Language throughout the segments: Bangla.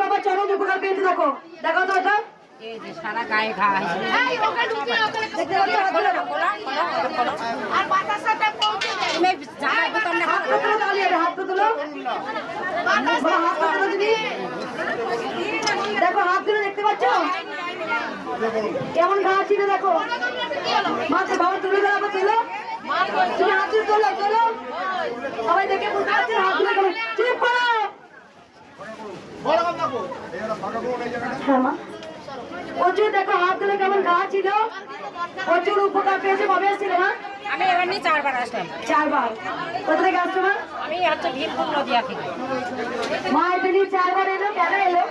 বাবা চরম উপকার পেয়েছে। দেখো দেখো তো এটা সারা গায়ে ঘা হয়েছে। দেখো হাত তুলে দেখতে পাচ্ছ কেমন ঘা ছিল। দেখো মাথা বাবা তুলে দেওয়া তুলো, তুমি হাত তুলে তোলো তোলো, সবাই দেখে বুঝতে পারছেন হাত তুলে কেমন। চুপ করো। হ্যাঁ মা প্রচুর দেখো হাত তুলে কেমন ঘা ছিল, প্রচুর উপকার পেয়েছে। কবে এসেছিল মা? আমি এবার নিয়ে 4 বার আসলাম। 4 বার। কোথা থেকে আসছো মা? আমি হচ্ছে ভীমপুর নদিয়া থেকে। মা এখানে 4 বার এলো। কেন এলো?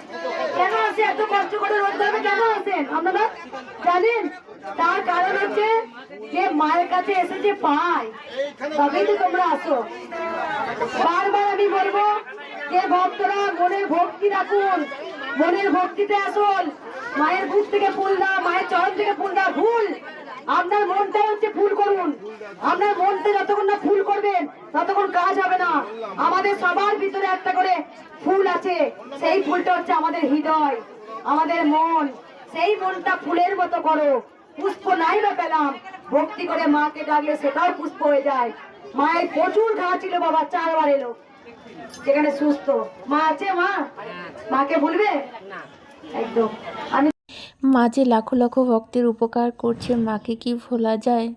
কেন আসে? এত কষ্ট করে রোজ ধরে কেন আসেন আপনারা জানেন? তার কারণ হচ্ছে যে মায়ের কাছে এসেছে পায়, তবেই তো তোমরা আসো। বারবার আমি বলবো যে ভক্তরা মনের ভক্তি রাখুন, মনের ভক্তিতে আসুন। মায়ের বুক থেকে ফুল দাও, মায়ের চরণ থেকে ফুল দাও ভুল। আপনার মনটা হচ্ছে ফুল করুন। আপনার মনটা যতক্ষণ না ফুল করবেন ততক্ষণ কাজ হবে না। আমাদের সবার ভিতরে একটা করে ফুল আছে, সেই ফুলটা হচ্ছে আমাদের হৃদয়, আমাদের মন। সেই মনটা ফুলের মতো করো। পুষ্প নাই বা পেলাম, ভক্তি করে মাকে ডাকলে সেটাও পুষ্প হয়ে যায়। মায়ের প্রচুর ঘা ছিল বাবা, 4 বার এলো। যেখানে সুস্থ মা আছে, মা মাকে ভুলবে না একদম। আমি মা যে লাখো লাখো ভক্তের উপকার করছে, মাকে কি ভোলা যায়?